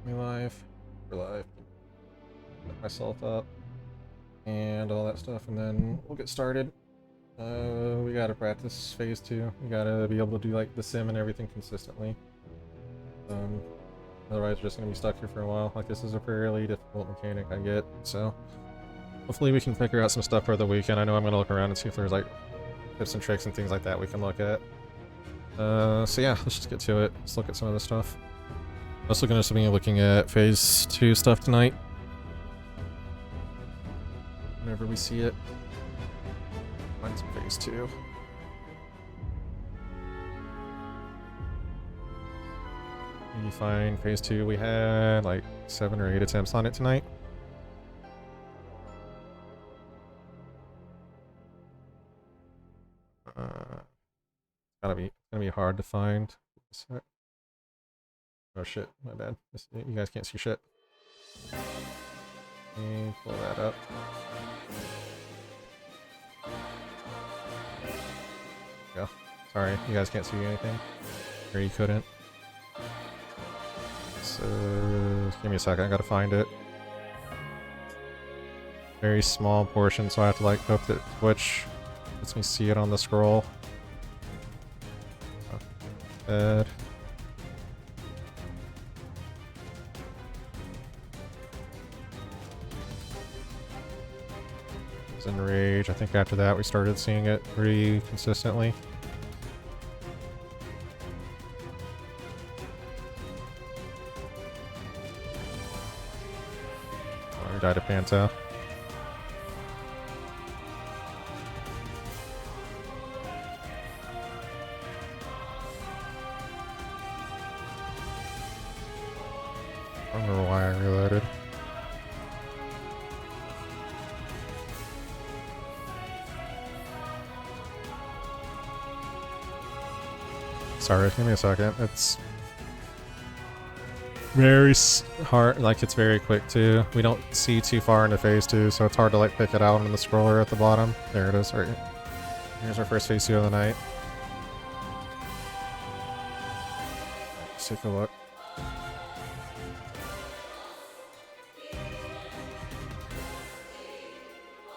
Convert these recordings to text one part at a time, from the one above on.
Me live. We're live. Set myself up and all that stuff, and then we'll get started. We gotta practice phase 2. We gotta be able to do like the sim and everything consistently. Otherwise we're just gonna be stuck here for a while. Like, this is a fairly difficult mechanic, I get, so hopefully we can figure out some stuff for the weekend. I know I'm gonna look around and see if there's like tips and tricks and things like that we can look at. So yeah, let's just get to it. Let's look at some of this stuff. Also gonna be looking at phase 2 stuff tonight. Whenever we see it. Find some phase 2. You find phase 2, we had like 7 or 8 attempts on it tonight. It's gonna be hard to find. Oh shit, my bad. You guys can't see shit. Let me pull that up. Yeah, sorry, you guys can't see anything. Or you couldn't. So, give me a second, I gotta find it. Very small portion, so I have to like hope that Twitch lets me see it on the scroll. Bad. In Rage. I think after that we started seeing it pretty consistently. Oh, we died of Panta. I don't remember why I reloaded. Sorry, give me a second. It's very hard, like it's very quick too. We don't see too far into phase 2, so it's hard to like pick it out in the scroller at the bottom. There it is, right. Here's our first phase 2 of the night. Let's take a look.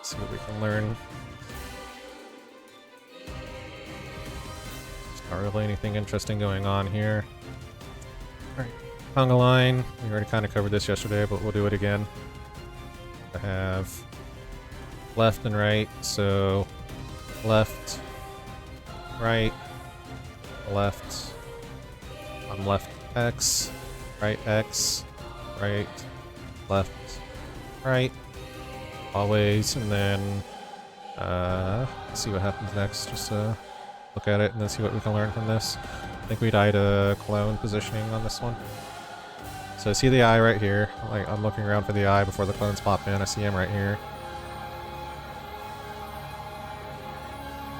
See what we can learn. Not really anything interesting going on here. Alright, conga line. We already kind of covered this yesterday, but we'll do it again. I have left and right, so left, right, left, on left X, right, left, right, always, and then let's see what happens next. Just look at it and then see what we can learn from this. I think we died a clone positioning on this one. So I see the eye right here. Like, I'm looking around for the eye before the clones pop in. I see him right here.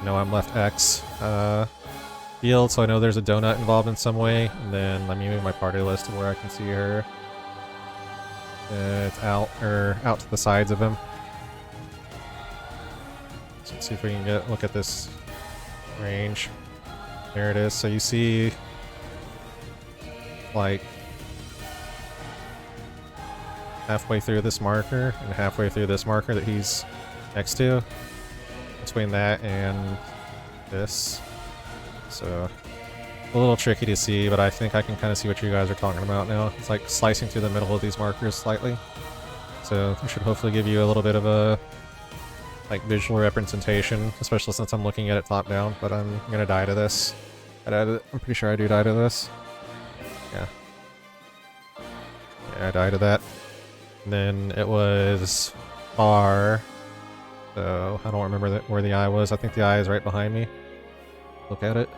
No, I'm left X field, so I know there's a donut involved in some way. And then let me move my party list to where I can see her. It's out to the sides of him. So let's see if we can look at this range. There it is. So you see like halfway through this marker and halfway through this marker that he's next to. Between that and this. So a little tricky to see, but I think I can kind of see what you guys are talking about now. It's like slicing through the middle of these markers slightly. So it should hopefully give you a little bit of a like visual representation, especially since I'm looking at it top down, but I'm gonna die to this. I'm pretty sure I do die to this. Yeah. Yeah, I died to that. And then it was far. So I don't remember where the eye was. I think the eye is right behind me. Look at it.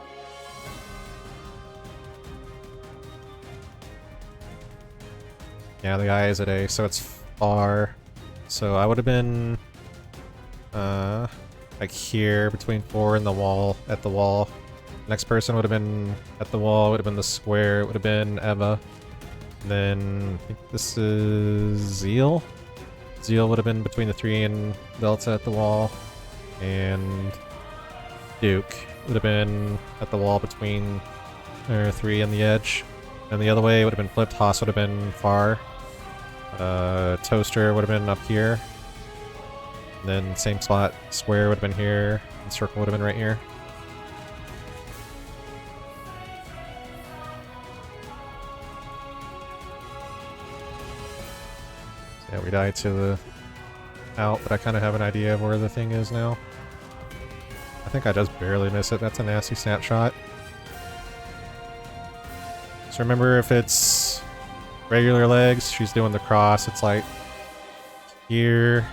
Yeah, the eye is at A, so it's far. So I would have been like here between 4 and the wall, at the wall. Next person would have been at the wall, would have been the square, it would have been Eva. And then I think this is Zeal. Zeal would have been between the 3 and Delta at the wall. And Duke would have been at the wall between 3 and the edge. And the other way would have been flipped. Haas would have been far. Toaster would have been up here. And then same spot. Square would have been here. And circle would have been right here. So yeah, we died to the out, but I kind of have an idea of where the thing is now. I think I just barely miss it. That's a nasty snapshot. So remember, if it's regular legs, she's doing the cross. It's like here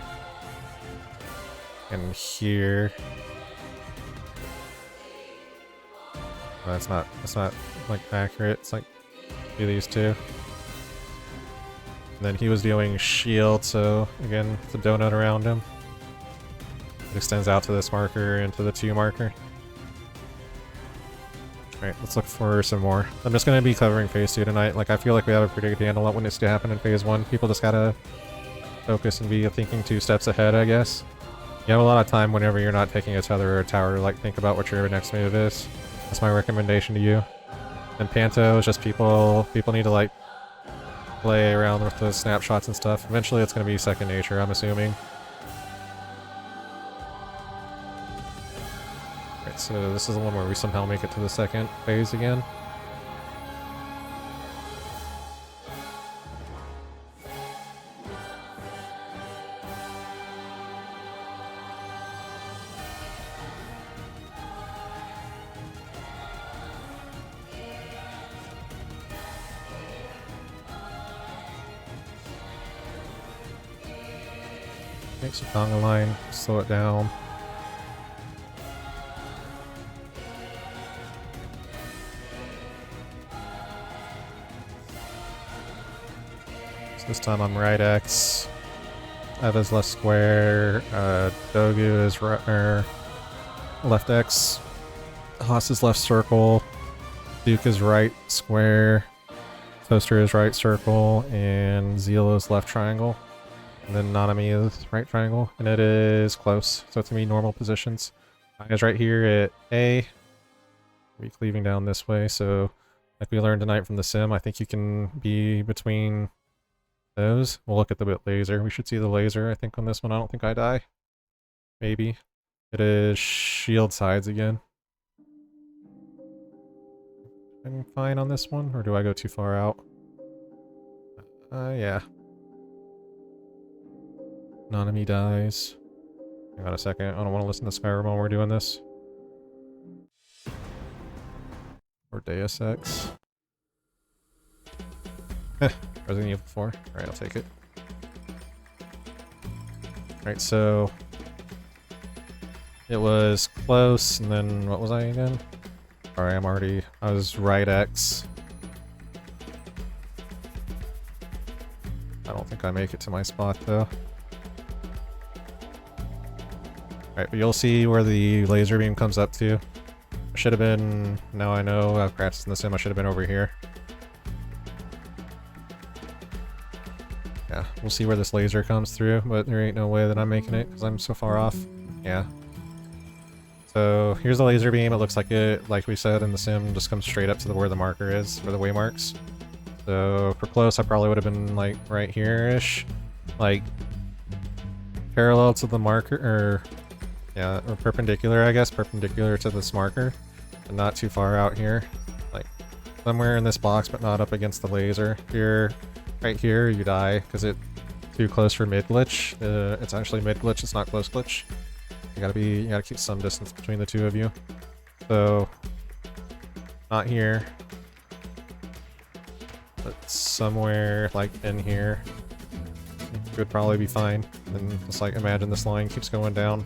and here. Oh, that's not like accurate. It's like do these two. And then he was doing shield, so again, it's a donut around him. It extends out to this marker and to the 2 marker. Alright, let's look for some more. I'm just going to be covering phase 2 tonight. Like, I feel like we have a pretty good handle on what needs to happen in phase 1. People just gotta focus and be thinking 2 steps ahead, I guess. You have a lot of time whenever you're not taking a tether or a tower to like think about what your next move is. That's my recommendation to you. And Panto is just people need to like play around with the snapshots and stuff. Eventually it's going to be second nature, I'm assuming. Alright, so this is the one where we somehow make it to the second phase again. Makes a conga line, slow it down. So this time I'm right X. Eva's left square. Dogu is left X. Haas is left circle. Duke is right square. Toaster is right circle. And Zeal is left triangle. And then Nanami is right triangle, and it is close, so it's gonna be normal positions. I is right here at A. We're cleaving down this way, so like we learned tonight from the sim, I think you can be between those. We'll look at the bit laser. We should see the laser, I think, on this one. I don't think I die. Maybe. It is shield sides again. I'm fine on this one, or do I go too far out? Yeah. Nanami dies. Hang on a second. I don't want to listen to Skyrim while we're doing this. Or Deus Ex. Resident Evil 4. Alright, I'll take it. Alright, so... it was close, and then what was I again? Alright, I was right X. I don't think I make it to my spot, though. Alright, but you'll see where the laser beam comes up to. I should have been... now I know I've practiced in the sim, I should have been over here. Yeah, we'll see where this laser comes through, but there ain't no way that I'm making it because I'm so far off. Yeah. So here's the laser beam. It looks like it, like we said in the sim, just comes straight up to where the marker is, where the waymarks. So for close, I probably would have been like right here-ish. Like parallel to the marker, or yeah, or perpendicular, I guess, perpendicular to this marker, and not too far out here. Like, somewhere in this box, but not up against the laser. Here, right here, you die, because it's too close for mid-glitch. It's actually mid-glitch, it's not close glitch. You gotta keep some distance between the two of you. So, not here. But somewhere, like, in here. Would probably be fine. And just, like, imagine this line keeps going down.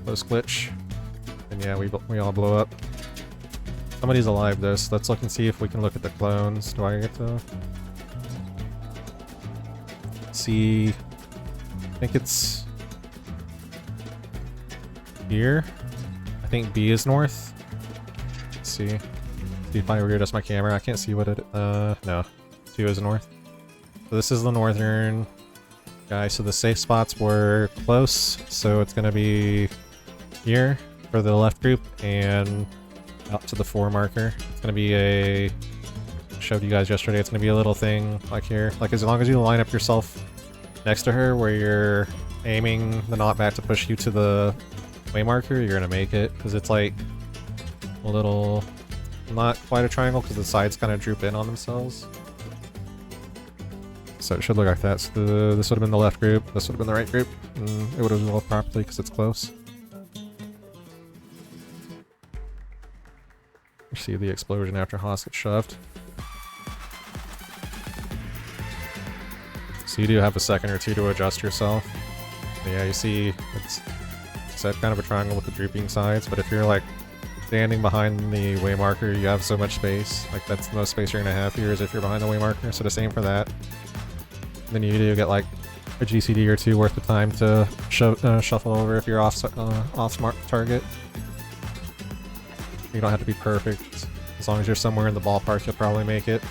Close glitch. And yeah, we all blow up. Somebody's alive though, so let's look and see if we can look at the clones. Do I get to see? I think it's here. I think B is north. Let's see. See if I readjust my camera. I can't see what it no. 2 is north. So this is the northern guy. So the safe spots were close, so it's gonna be here. for the left group and out to the 4 marker. It's gonna be a... showed you guys yesterday, it's gonna be a little thing like here. Like as long as you line up yourself next to her where you're aiming the knockback to push you to the way marker, you're gonna make it. Because it's like a little... not quite a triangle because the sides kind of droop in on themselves. So it should look like that. So this would have been the left group, this would have been the right group, and it would have rolled properly because it's close. You see the explosion after Haas gets shoved. So you do have a second or two to adjust yourself. And yeah, you see it's set kind of a triangle with the drooping sides, but if you're like standing behind the way marker, you have so much space. Like that's the most space you're gonna have here is if you're behind the way marker, so the same for that. Then you do get like a GCD or two worth of time to shuffle over if you're off smart target. You don't have to be perfect. As long as you're somewhere in the ballpark, you'll probably make it.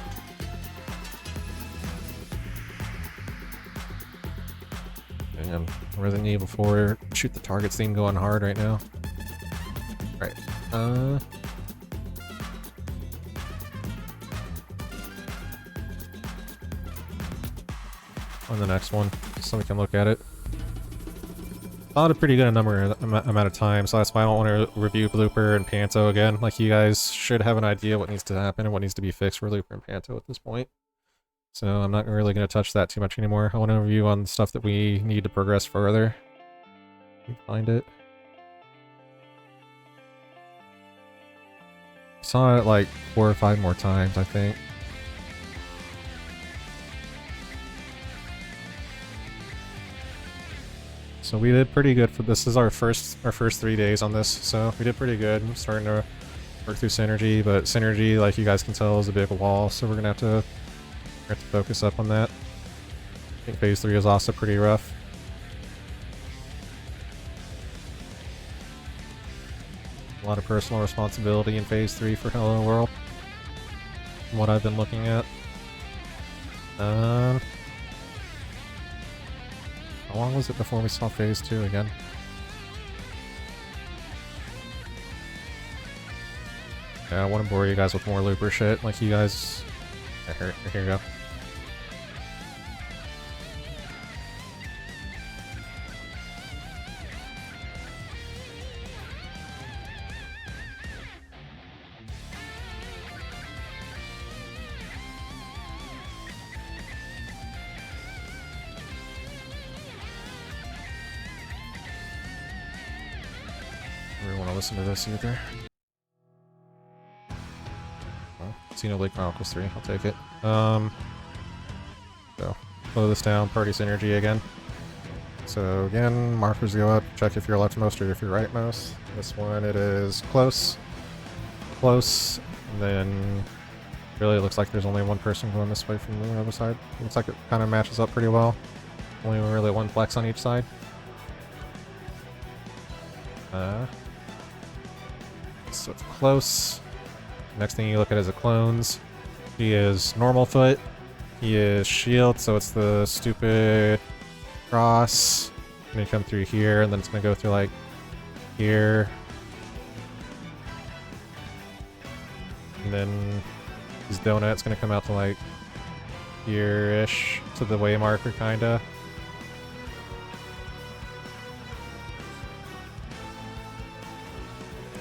And Resident Evil 4 shoot the targets theme going hard right now. Right. On the next one, so we can look at it. Not a pretty good amount of time, so that's why I don't want to review Blooper and Panto again. Like, you guys should have an idea what needs to happen and what needs to be fixed for Blooper and Panto at this point. So I'm not really going to touch that too much anymore. I want to review on the stuff that we need to progress further. Let me find it. I saw it like 4 or 5 more times, I think. So we did pretty good for this. Is our first 3 days on this, so we did pretty good. I'm starting to work through Synergy, but Synergy, like you guys can tell, is a bit of a wall, so we're gonna have to focus up on that. I think Phase 3 is also pretty rough. A lot of personal responsibility in Phase 3 for Hello World, from what I've been looking at. How long was it before we saw Phase 2 again? Yeah, I want to bore you guys with more Looper shit, like you guys... Here you go. Listen to this either. Well, Xenoblade Chronicles 3, I'll take it. So, slow this down, party Synergy again. So again, markers go up, check if you're leftmost or if you're rightmost. This one it is close, close, and then really it looks like there's only one person going this way from the other side. Looks like it kind of matches up pretty well. Only really one flex on each side. So it's close. Next thing you look at is the clones. He is normal foot. He is shield, so it's the stupid cross. It's gonna come through here, and then it's gonna go through like here. And then his donut's gonna come out to like here-ish, to the way marker kinda.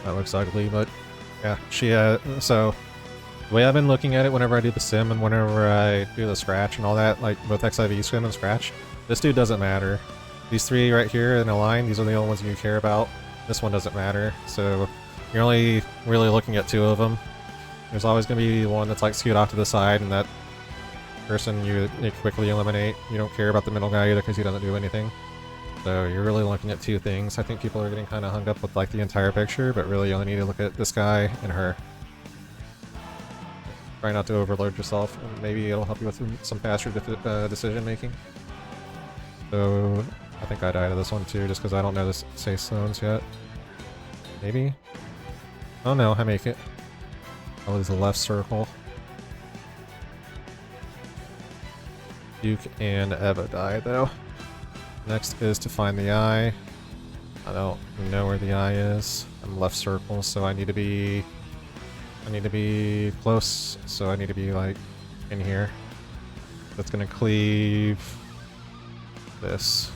That looks ugly, but yeah, she, so the way I've been looking at it whenever I do the sim and whenever I do the scratch and all that, like both XIV sim and scratch, this dude doesn't matter. These three right here in a line, these are the only ones you care about. This one doesn't matter, so you're only really looking at 2 of them. There's always going to be one that's like skewed off to the side, and that person you quickly eliminate. You don't care about the middle guy either because he doesn't do anything. So you're really looking at 2 things. I think people are getting kind of hung up with like the entire picture, but really you only need to look at this guy and her. Try not to overload yourself, and maybe it'll help you with some faster decision making. So I think I died to this one too, just because I don't know the safe zones yet. Maybe? Oh no, I make it. Oh, there's a left circle. Duke and Eva die though. Next is to find the eye. I don't know where the eye is. I'm left circle, so I need to be close, so I need to be like in here. That's gonna cleave this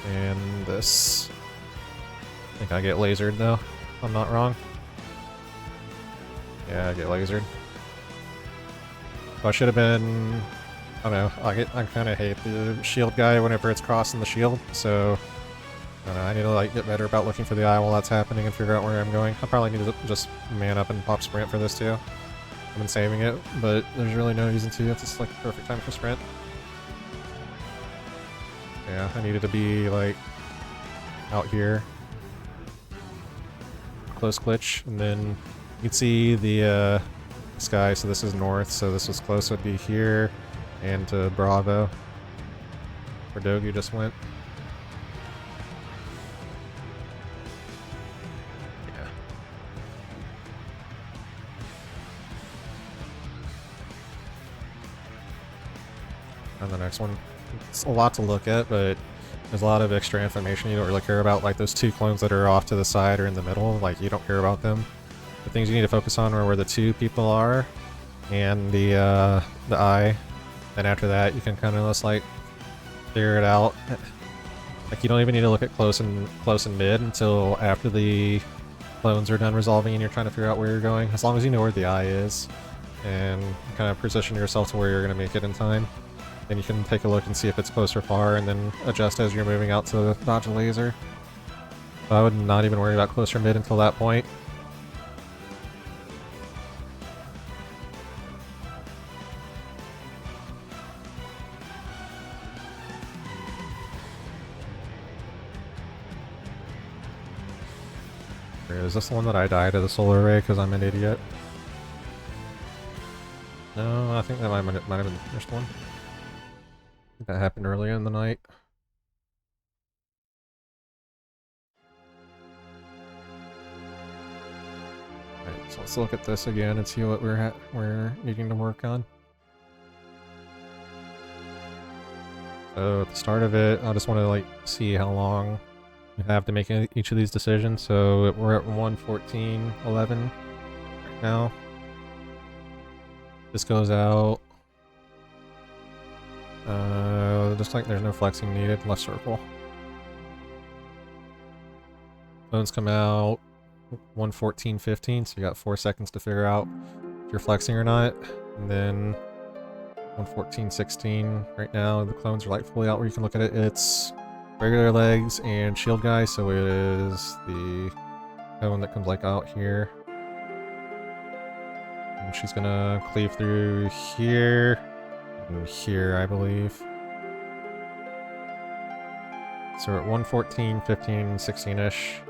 and this. I think I get lasered though, if I'm not wrong. Yeah, I get lasered. So I should have been, I don't know, I kind of hate the shield guy whenever it's crossing the shield, so I don't know, I need to like get better about looking for the eye while that's happening and figure out where I'm going. I probably need to just man up and pop sprint for this too. I've been saving it, but there's really no reason to. It's just like the perfect time for sprint. Yeah, I needed to be like out here. Close glitch, and then you can see the sky, so this is north, so this was close, would be here and to Bravo, where Dogu just went. Yeah. And the next one, it's a lot to look at, but there's a lot of extra information you don't really care about, like those two clones that are off to the side or in the middle, like you don't care about them. The things you need to focus on are where the two people are and the eye. And after that, you can kind of just like figure it out. Like you don't even need to look at close and mid until after the clones are done resolving and you're trying to figure out where you're going. As long as you know where the eye is and kind of position yourself to where you're going to make it in time, then you can take a look and see if it's close or far, and then adjust as you're moving out to dodge a laser. So I would not even worry about close or mid until that point. Is this the one that I died to the solar array because I'm an idiot? No, I think that might have been the first one. I think that happened earlier in the night. Alright, so let's look at this again and see what we're needing to work on. So at the start of it, I just want to like see how long we have to make each of these decisions. So we're at 1:14:11 right now. This goes out. Just like there's no flexing needed. Left circle. Phones come out 1:14:15, so you got 4 seconds to figure out if you're flexing or not. And then 1:14:16 right now, the clones are like fully out where you can look at it. It's regular legs and shield guy, so it is the one that comes like out here. And she's gonna cleave through here and here, I believe. So we're at 1:14:15, 16-ish.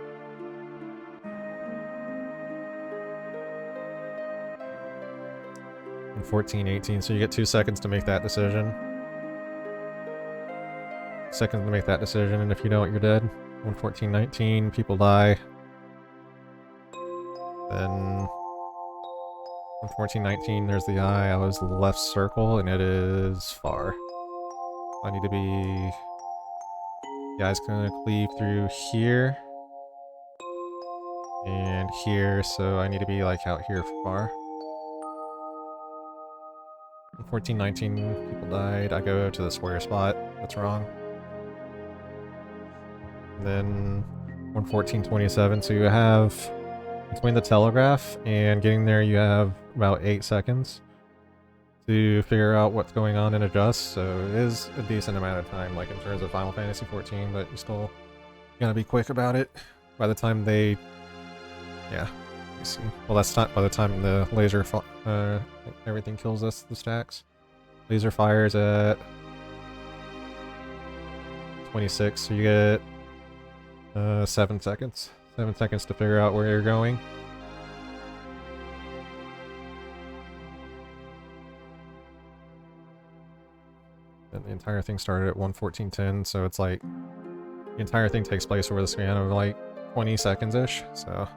And 14:18, so you get 2 seconds to make that decision. Seconds to make that decision, and if you don't, you're dead. 1:14:19, people die. Then 1:14:19, there's the eye. I was left circle, and it is far. I need to be... The eye's gonna cleave through here. And here, so I need to be like out here far. 1:14:19, people died. I go to the square spot. That's wrong. And then 1:14:27, so you have... Between the telegraph and getting there, you have about 8 seconds to figure out what's going on and adjust, so it is a decent amount of time, like in terms of Final Fantasy XIV, but you still gotta be quick about it. By the time they... Yeah, you see. Well, that's not by the time the laser... everything kills us, the stacks. Laser fires at 26, so you get 7 seconds. 7 seconds to figure out where you're going. And the entire thing started at 1:14:10, so it's like the entire thing takes place over the span of like 20 seconds-ish. So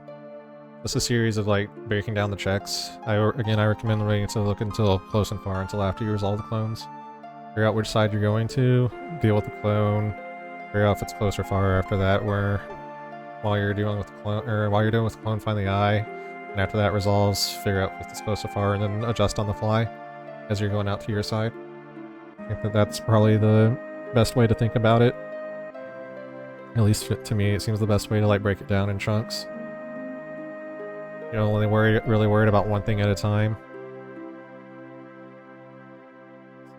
just a series of like breaking down the checks. I recommend waiting to look until close and far, until after you resolve the clones. Figure out which side you're going to, deal with the clone, figure out if it's close or far after that, where while you're dealing with the clone, or while you're doing with the clone, find the eye, and after that resolves, figure out if it's close so far, and then adjust on the fly as you're going out to your side. I think that that's probably the best way to think about it. At least to me, it seems the best way to like break it down in chunks. You're only really worried about one thing at a time.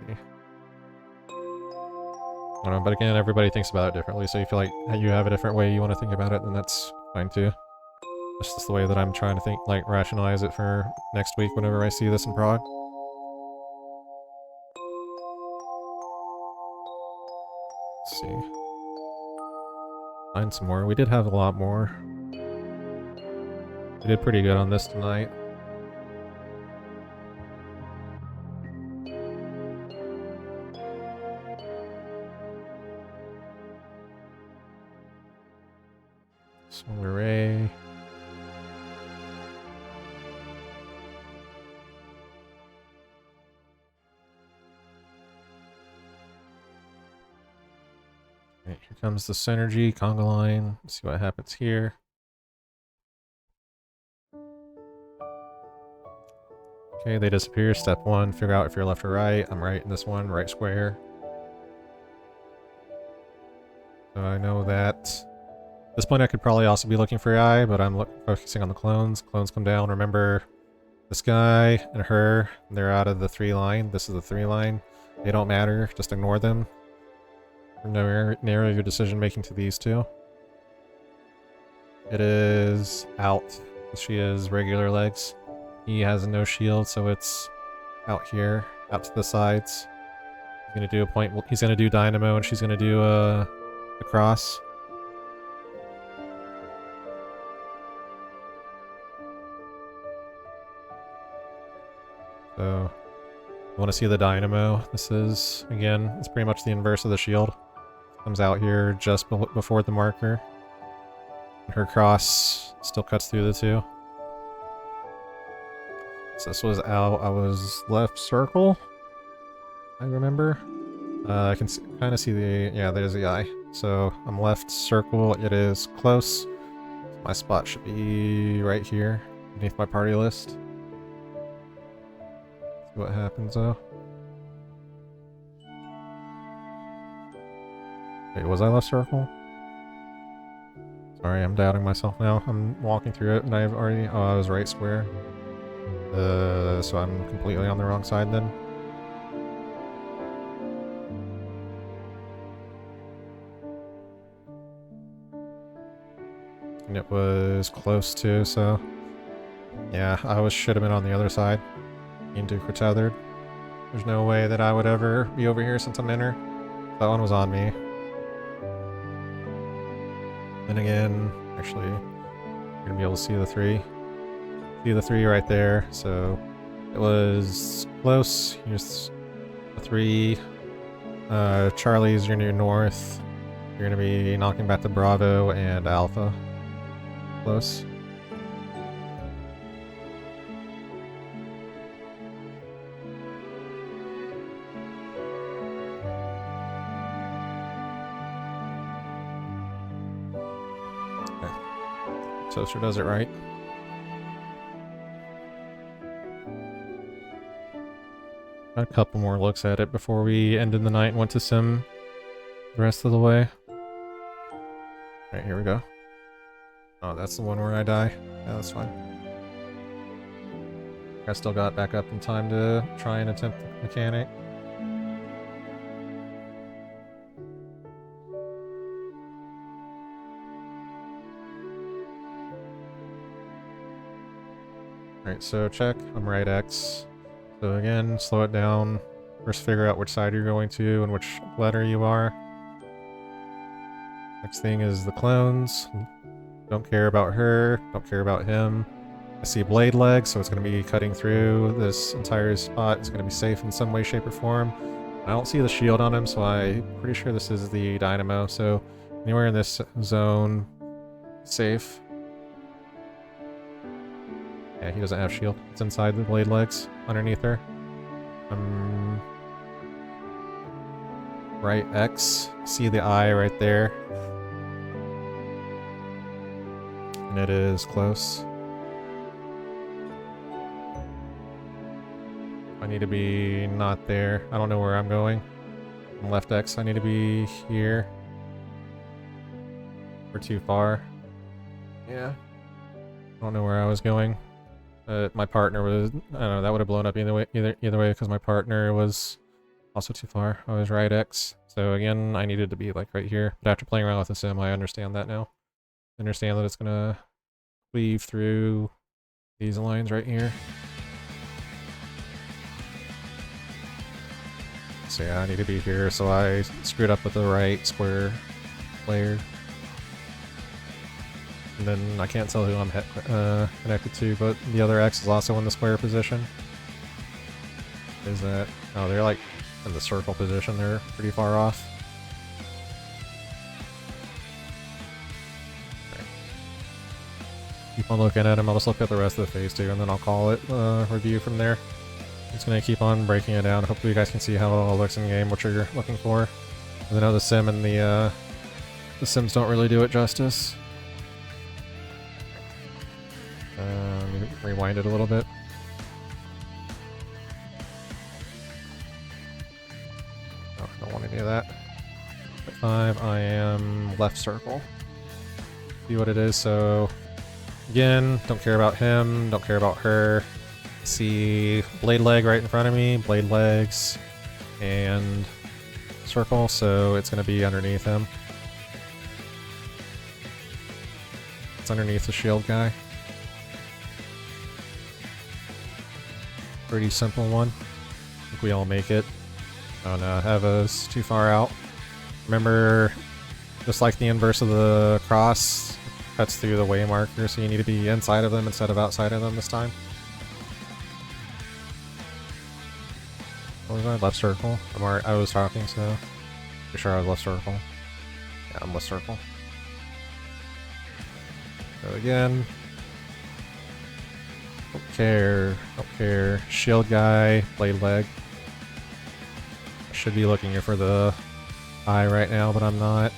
Let's see. I don't know, but again, everybody thinks about it differently, so you feel like you have a different way you want to think about it, then that's fine too. That's just the way that I'm trying to think, like, rationalize it for next week whenever I see this in Prague. Let's see. Find some more. We did have a lot more. We did pretty good on this tonight. Swing array. Right, here comes the synergy, conga line. Let's see what happens here. Okay, they disappear. Step 1, figure out if you're left or right. I'm right in this one, right square. So I know that at this point I could probably also be looking for AI, but I'm focusing on the clones. Clones come down. Remember, this guy and her, they're out of the 3 line. This is the 3 line. They don't matter. Just ignore them. Narrow your decision making to these two. It is out. She is regular legs. He has no shield, so it's out here, out to the sides. He's gonna do a point. He's gonna do dynamo, and she's gonna do a cross. So, you want to see the dynamo? This is, again, it's pretty much the inverse of the shield. Comes out here just before the marker. And her cross still cuts through the 2. So this was out. I was left circle, I remember. I can kind of see the, yeah, there's the eye. So I'm left circle. It is close. My spot should be right here, beneath my party list. See what happens though. Wait, was I left circle? Sorry, I'm doubting myself now. I'm walking through it and I've already, oh, I was right square. So I'm completely on the wrong side then. And it was close too, so yeah, should have been on the other side. Into tethered. There's no way that I would ever be over here since I'm inner. That one was on me. Then again, actually, you're gonna be able to see the 3. See the 3 right there, so it was close. Here's the 3. Charlie's, you're near north. You're gonna be knocking back to Bravo and Alpha. Close. Okay. Toaster does it right. A couple more looks at it before we ended the night and went to sim the rest of the way. Alright, here we go. Oh, that's the one where I die? Yeah, that's fine. I still got back up in time to try and attempt the mechanic. Alright, so check. I'm right X. So again, slow it down. First figure out which side you're going to and which letter you are. Next thing is the clones. Don't care about her, don't care about him. I see blade legs, so it's going to be cutting through this entire spot. It's going to be safe in some way, shape, or form. I don't see the shield on him, so I'm pretty sure this is the dynamo. So anywhere in this zone, safe. Yeah, he doesn't have shield. It's inside the blade legs, underneath her. Right X. See the eye right there. and it is close. I need to be not there. I don't know where I'm going. On left X, I need to be here. We're too far. Yeah. I don't know where I was going. My partner was, I don't know, that would have blown up either way because my partner was also too far. I was right X. So again, I needed to be like right here. But after playing around with the sim, I understand that now. I understand that it's gonna cleave through these lines right here. So yeah, I need to be here, so I screwed up with the right square player. And then I can't tell who I'm connected to, but the other X is also in the square position. Is that... Oh, they're like in the circle position. They're pretty far off. Okay. Keep on looking at him. I'll just look at the rest of the phase too, and then I'll call it review from there. Just gonna keep on breaking it down. Hopefully you guys can see how it all looks in game, what you're looking for. I know the sim and the sims don't really do it justice. Rewind it a little bit. Oh, I don't want any of that. At 5, I am left circle. See what it is, so... Again, don't care about him, don't care about her. See blade leg right in front of me, blade legs, and circle, so it's going to be underneath him. It's underneath the shield guy. Pretty simple one. I think we all make it. Oh no, Eva's too far out. Remember, just like the inverse of the cross, cuts through the way marker, so you need to be inside of them instead of outside of them this time. What was I? Left circle? I was talking, so... Pretty sure I was left circle. Yeah, I'm left circle. So again... Don't care. Shield guy, blade leg. I should be looking here for the eye right now, but I'm not.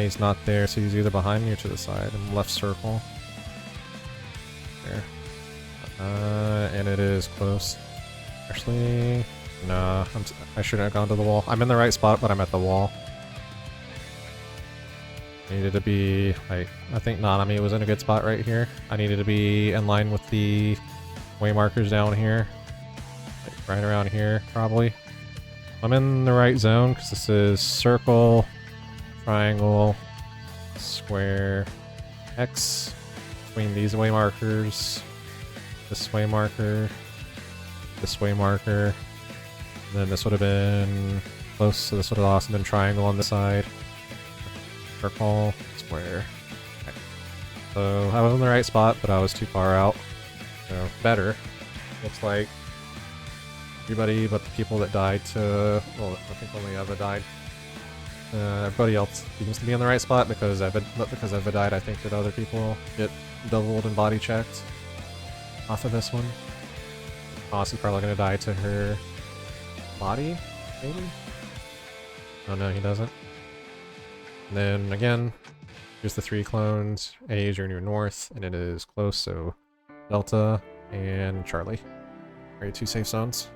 He's not there, so he's either behind me or to the side. I'm left circle. There. And it is close. Actually, nah, I shouldn't have gone to the wall. I'm in the right spot, but I'm at the wall. Needed to be, I think Nanami was in a good spot right here. I needed to be in line with the way markers down here. Like right around here, probably. I'm in the right zone, because this is circle, triangle, square, X, between these way markers, this way marker, this way marker, and then this would have been close, so this would have also been triangle on the side. Circle, square. Okay. So I was in the right spot, but I was too far out. So better. Looks like everybody but the people that died to... Well, I think only Eva died. Everybody else seems to be in the right spot because Eva died. I think that other people get doubled and body checked off of this one. Haas is probably going to die to her body, maybe? Oh no, he doesn't. And then again, here's the 3 clones. A is your near north, and it is close, so Delta and Charlie are your 2 safe zones.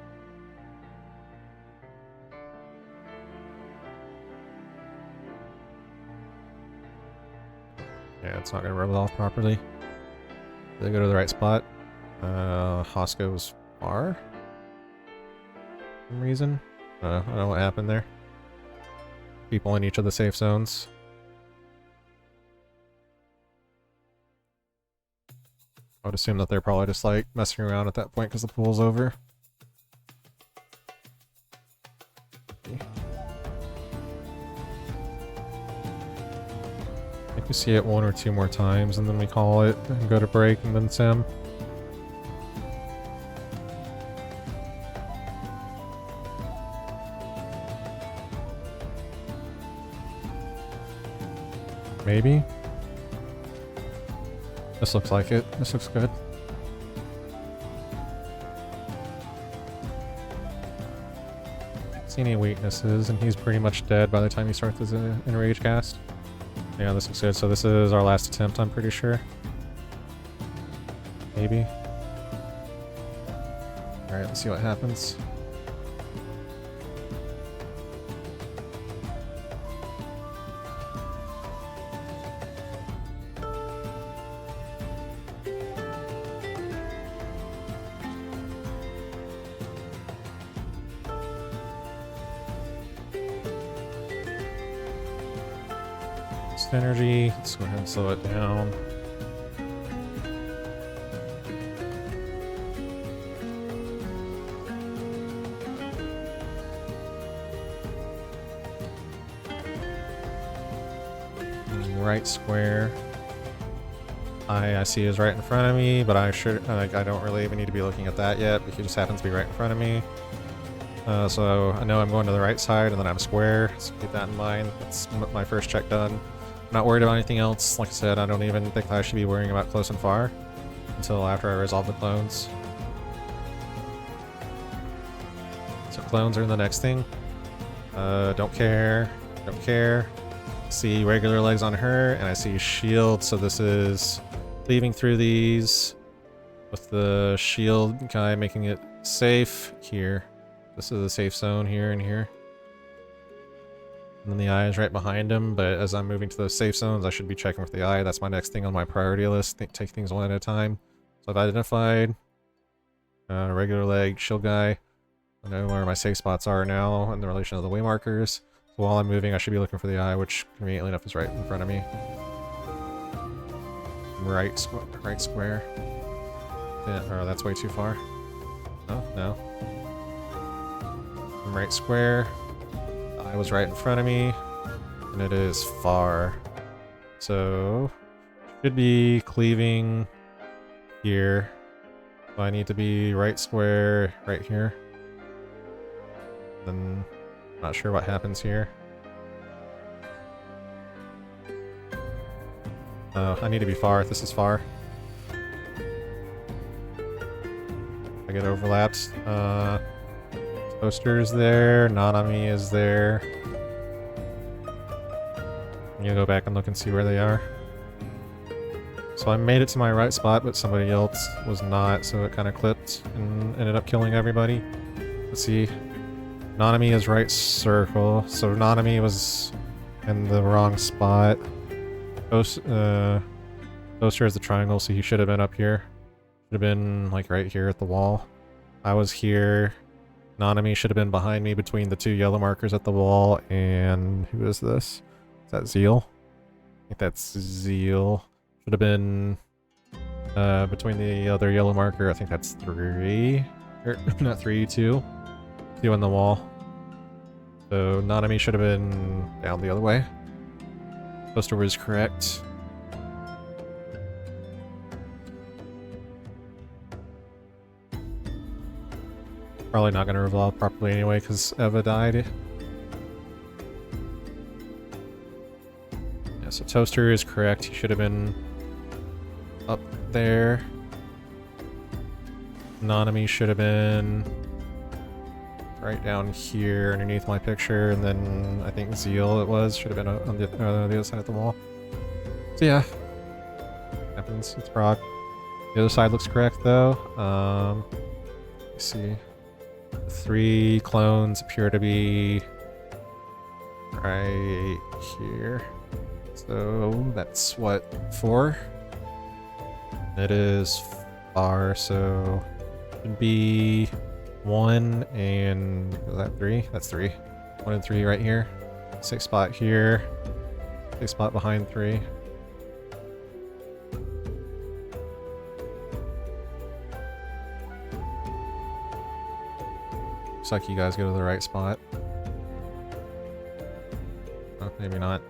Yeah, it's not going to resolve properly. Did they go to the right spot? Haas goes far? For some reason. I don't know what happened there. People in each of the safe zones. I would assume that they're probably just like messing around at that point because the pool's over. I think we see it 1 or 2 more times and then we call it and go to break and then sim. Maybe? This looks like it. This looks good. See any weaknesses, and he's pretty much dead by the time he starts his enrage cast. Yeah, this looks good. So this is our last attempt, I'm pretty sure. Maybe. Alright, let's see what happens. Energy. Let's go ahead and slow it down. Right square. I see is right in front of me, but I don't really even need to be looking at that yet because it just happens to be right in front of me. So I know I'm going to the right side and then I'm square, so keep that in mind. That's my first check done. Not worried about anything else. Like I said, I don't even think I should be worrying about close and far until after I resolve the clones. So clones are the next thing. Don't care. Don't care. See regular legs on her, and I see shield, so this is cleaving through these with the shield guy making it safe here. This is a safe zone here and here. And then the eye is right behind him, but as I'm moving to those safe zones, I should be checking with the eye. That's my next thing on my priority list. Take things one at a time. So I've identified regular leg, shield guy. I know where my safe spots are now in the relation of the way markers. So while I'm moving, I should be looking for the eye, which conveniently enough is right in front of me. Right square. Yeah, oh, that's way too far. Oh, no. Right square. I was right in front of me, and it is far. So, should be cleaving here. So I need to be right square right here. Then, not sure what happens here. Oh, I need to be far. This is far. I get overlapped. Toaster is there, Nanami is there. I'm gonna go back and look and see where they are. So I made it to my right spot, but somebody else was not, so it kind of clipped and ended up killing everybody. Let's see. Nanami is right circle, so Nanami was in the wrong spot. Toaster is the triangle, so he should have been up here. Should have been like right here at the wall. I was here. Nanami should have been behind me between the two yellow markers at the wall, and who is this? Is that Zeal? I think that's Zeal. Should have been between the other yellow marker. I think that's 3. Or, not 3, 2. 2 on the wall. So Nanami should have been down the other way. Poster was correct. Probably not going to resolve properly anyway, because Eva died. Yeah, so Toaster is correct. He should have been up there. Nanami should have been right down here underneath my picture, and then I think Zeal should have been on the other side of the wall. So yeah, happens. It's Brock. The other side looks correct though. Let's see. The 3 clones appear to be right here. So that's what, 4? It is far, so it should be 1 and is that 3? That's 3. 1 and 3 right here. 6 spot here. 6 spot behind 3. Looks like you guys go to the right spot. Oh, maybe not.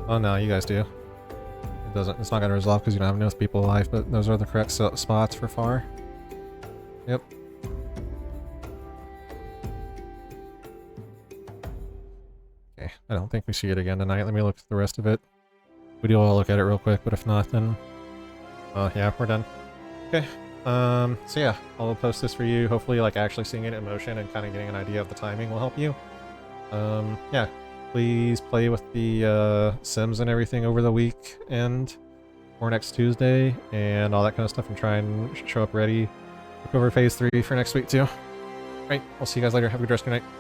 Oh no, you guys do. It's not gonna resolve because you don't have enough people alive, but those are the correct spots for far. Yep. Okay, I don't think we see it again tonight. Let me look at the rest of it. We do all look at it real quick, but if not, then yeah, we're done. Okay. So yeah, I'll post this for you. Hopefully, like actually seeing it in motion and kind of getting an idea of the timing will help you. Yeah. please play with the Sims and everything over the weekend or next Tuesday and all that kind of stuff, and try and show up ready. Look over phase 3 for next week too. Right, I'll see you guys later. Have a good rest of your night.